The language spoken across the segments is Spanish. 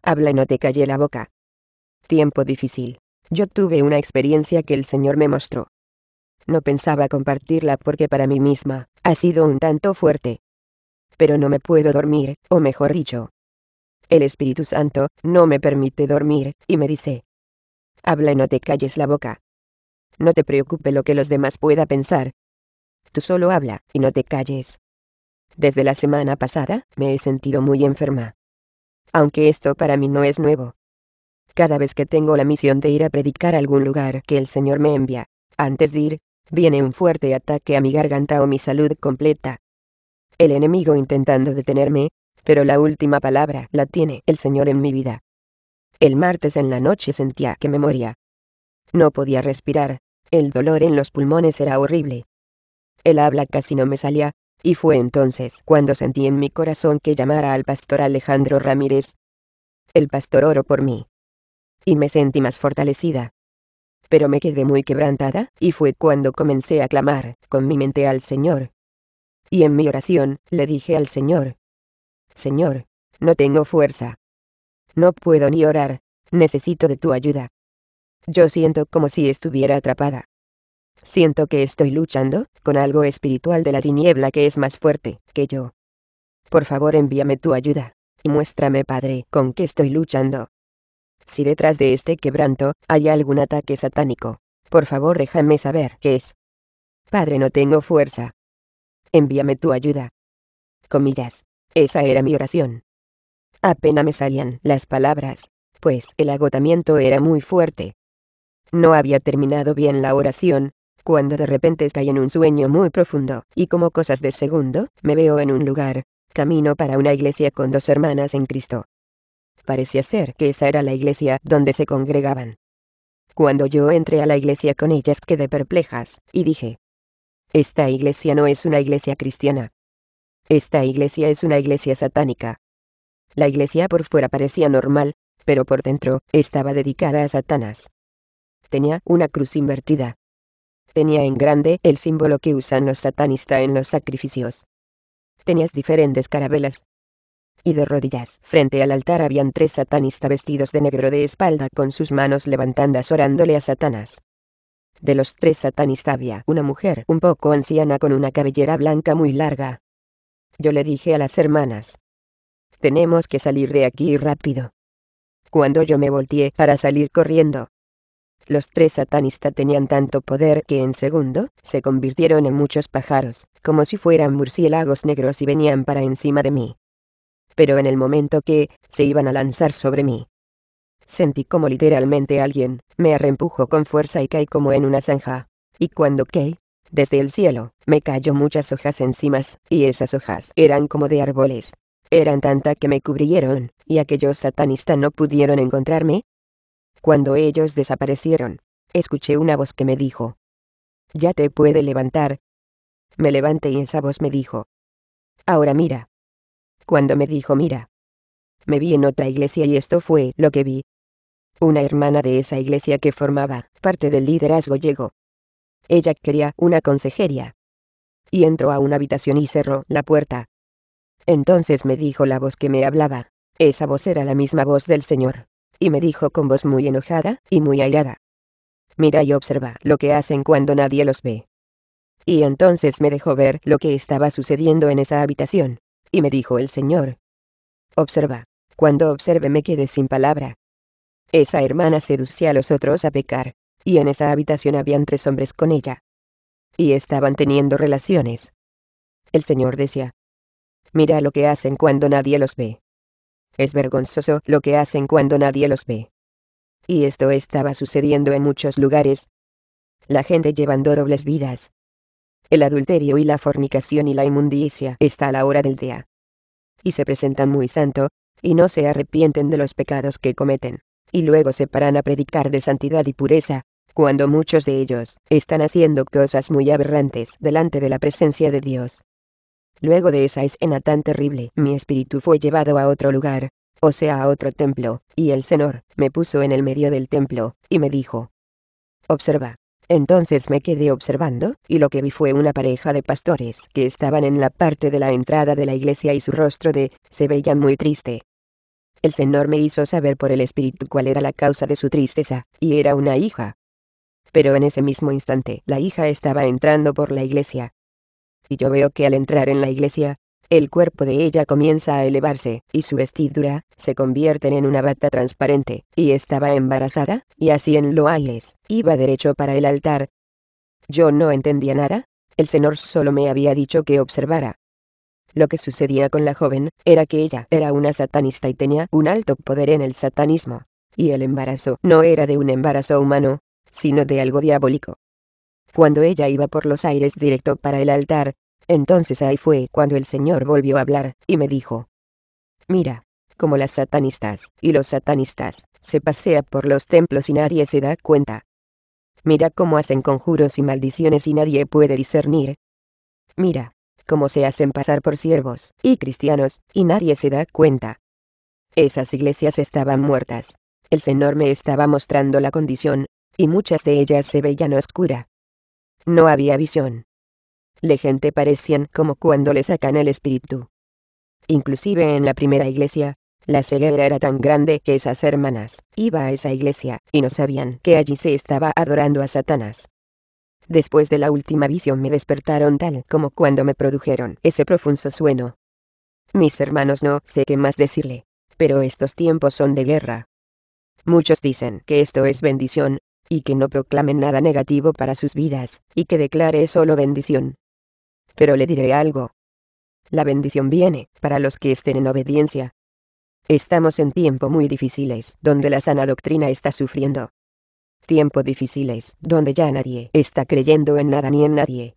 Habla y no te calle la boca. Tiempo difícil. Yo tuve una experiencia que el Señor me mostró. No pensaba compartirla porque para mí misma ha sido un tanto fuerte. Pero no me puedo dormir, o mejor dicho, el Espíritu Santo no me permite dormir, y me dice: habla y no te calles la boca. No te preocupe lo que los demás puedan pensar. Tú solo habla, y no te calles. Desde la semana pasada, me he sentido muy enferma. Aunque esto para mí no es nuevo. Cada vez que tengo la misión de ir a predicar a algún lugar que el Señor me envía, antes de ir, viene un fuerte ataque a mi garganta o mi salud completa. El enemigo intentando detenerme, pero la última palabra la tiene el Señor en mi vida. El martes en la noche sentía que me moría. No podía respirar, el dolor en los pulmones era horrible. El habla casi no me salía, y fue entonces cuando sentí en mi corazón que llamara al pastor Alejandro Ramírez. El pastor oró por mí. Y me sentí más fortalecida. Pero me quedé muy quebrantada, y fue cuando comencé a clamar, con mi mente al Señor. Y en mi oración, le dije al Señor: Señor, no tengo fuerza. No puedo ni orar, necesito de tu ayuda. Yo siento como si estuviera atrapada. Siento que estoy luchando con algo espiritual de la tiniebla que es más fuerte que yo. Por favor, envíame tu ayuda, y muéstrame, Padre, con qué estoy luchando. Si detrás de este quebranto hay algún ataque satánico, por favor déjame saber qué es. Padre, no tengo fuerza. Envíame tu ayuda. Comillas. Esa era mi oración. Apenas me salían las palabras, pues el agotamiento era muy fuerte. No había terminado bien la oración, cuando de repente caí en un sueño muy profundo, y como cosas de segundo, me veo en un lugar, camino para una iglesia con 2 hermanas en Cristo. Parecía ser que esa era la iglesia donde se congregaban. Cuando yo entré a la iglesia con ellas quedé perplejas, y dije: esta iglesia no es una iglesia cristiana. Esta iglesia es una iglesia satánica. La iglesia por fuera parecía normal, pero por dentro estaba dedicada a Satanás. Tenía una cruz invertida. Tenía en grande el símbolo que usan los satanistas en los sacrificios. Tenías diferentes carabelas. Y de rodillas, frente al altar, habían 3 satanistas vestidos de negro de espalda con sus manos levantadas orándole a Satanás. De los 3 satanistas había una mujer un poco anciana con una cabellera blanca muy larga. Yo le dije a las hermanas: tenemos que salir de aquí rápido. Cuando yo me volteé para salir corriendo, los 3 satanistas tenían tanto poder que en segundo se convirtieron en muchos pájaros, como si fueran murciélagos negros, y venían para encima de mí. Pero en el momento que se iban a lanzar sobre mí, sentí como literalmente alguien me arrempujó con fuerza y caí como en una zanja. Y cuando caí, desde el cielo, me cayó muchas hojas encima, y esas hojas eran como de árboles. Eran tantas que me cubrieron, y aquellos satanistas no pudieron encontrarme. Cuando ellos desaparecieron, escuché una voz que me dijo: ya te puede levantar. Me levanté y esa voz me dijo: ahora mira. Cuando me dijo mira, me vi en otra iglesia y esto fue lo que vi. Una hermana de esa iglesia que formaba parte del liderazgo llegó. Ella quería una consejería. Y entró a una habitación y cerró la puerta. Entonces me dijo la voz que me hablaba. Esa voz era la misma voz del Señor. Y me dijo con voz muy enojada y muy airada: mira y observa lo que hacen cuando nadie los ve. Y entonces me dejó ver lo que estaba sucediendo en esa habitación. Y me dijo el Señor: observa. Cuando observe me quedé sin palabra. Esa hermana seducía a los otros a pecar, y en esa habitación habían 3 hombres con ella. Y estaban teniendo relaciones. El Señor decía: mira lo que hacen cuando nadie los ve. Es vergonzoso lo que hacen cuando nadie los ve. Y esto estaba sucediendo en muchos lugares. La gente llevando dobles vidas. El adulterio y la fornicación y la inmundicia está a la hora del día. Y se presentan muy santo, y no se arrepienten de los pecados que cometen. Y luego se paran a predicar de santidad y pureza, cuando muchos de ellos están haciendo cosas muy aberrantes delante de la presencia de Dios. Luego de esa escena tan terrible, mi espíritu fue llevado a otro lugar, o sea, a otro templo, y el Señor me puso en el medio del templo, y me dijo: observa. Entonces me quedé observando, y lo que vi fue una pareja de pastores que estaban en la parte de la entrada de la iglesia y su rostro se veía muy triste. El Señor me hizo saber por el Espíritu cuál era la causa de su tristeza, y era una hija. Pero en ese mismo instante la hija estaba entrando por la iglesia. Y yo veo que al entrar en la iglesia, el cuerpo de ella comienza a elevarse, y su vestidura se convierte en una bata transparente, y estaba embarazada, y así en loales, iba derecho para el altar. Yo no entendía nada, el Señor solo me había dicho que observara. Lo que sucedía con la joven, era que ella era una satanista y tenía un alto poder en el satanismo. Y el embarazo no era de un embarazo humano, sino de algo diabólico. Cuando ella iba por los aires directo para el altar, entonces ahí fue cuando el Señor volvió a hablar, y me dijo: mira, como las satanistas, y los satanistas, se pasea por los templos y nadie se da cuenta. Mira cómo hacen conjuros y maldiciones y nadie puede discernir. Mira, cómo se hacen pasar por siervos y cristianos, y nadie se da cuenta. Esas iglesias estaban muertas. El Señor me estaba mostrando la condición, y muchas de ellas se veían oscura. No había visión. La gente parecían como cuando le sacan el espíritu. Inclusive en la primera iglesia, la ceguera era tan grande que esas hermanas iban a esa iglesia y no sabían que allí se estaba adorando a Satanás. Después de la última visión me despertaron tal como cuando me produjeron ese profundo sueño. Mis hermanos, no sé qué más decirle, pero estos tiempos son de guerra. Muchos dicen que esto es bendición, y que no proclamen nada negativo para sus vidas, y que declare solo bendición. Pero le diré algo. La bendición viene para los que estén en obediencia. Estamos en tiempos muy difíciles, donde la sana doctrina está sufriendo. Tiempos difíciles, donde ya nadie está creyendo en nada ni en nadie.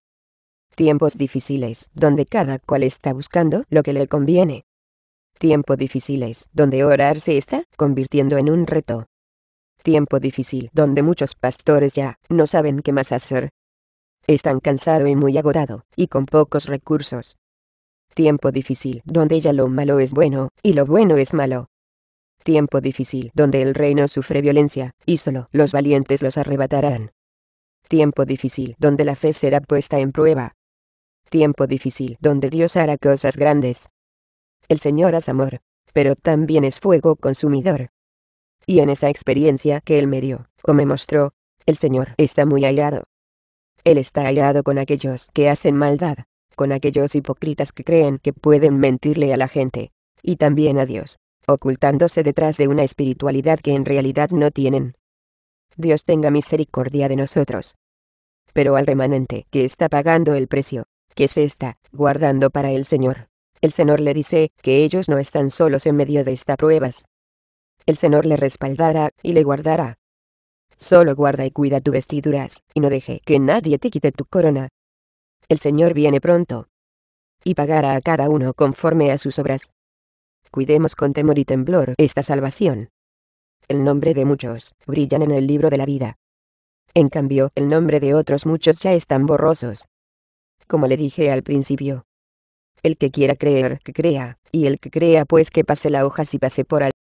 Tiempos difíciles, donde cada cual está buscando lo que le conviene. Tiempos difíciles, donde orar se está convirtiendo en un reto. Tiempo difícil, donde muchos pastores ya no saben qué más hacer. Están cansados y muy agotados, y con pocos recursos. Tiempo difícil, donde ya lo malo es bueno, y lo bueno es malo. Tiempo difícil, donde el reino sufre violencia, y solo los valientes los arrebatarán. Tiempo difícil, donde la fe será puesta en prueba. Tiempo difícil, donde Dios hará cosas grandes. El Señor es amor, pero también es fuego consumidor. Y en esa experiencia que Él me dio, o me mostró, el Señor está muy airado. Él está airado con aquellos que hacen maldad, con aquellos hipócritas que creen que pueden mentirle a la gente, y también a Dios, ocultándose detrás de una espiritualidad que en realidad no tienen. Dios tenga misericordia de nosotros. Pero al remanente que está pagando el precio, que se está guardando para el Señor le dice que ellos no están solos en medio de estas pruebas. El Señor le respaldará y le guardará. Solo guarda y cuida tus vestiduras, y no deje que nadie te quite tu corona. El Señor viene pronto, y pagará a cada uno conforme a sus obras. Cuidemos con temor y temblor esta salvación. El nombre de muchos brillan en el libro de la vida. En cambio, el nombre de otros muchos ya están borrosos. Como le dije al principio, el que quiera creer, que crea, y el que crea pues que pase la hoja si pase por alto.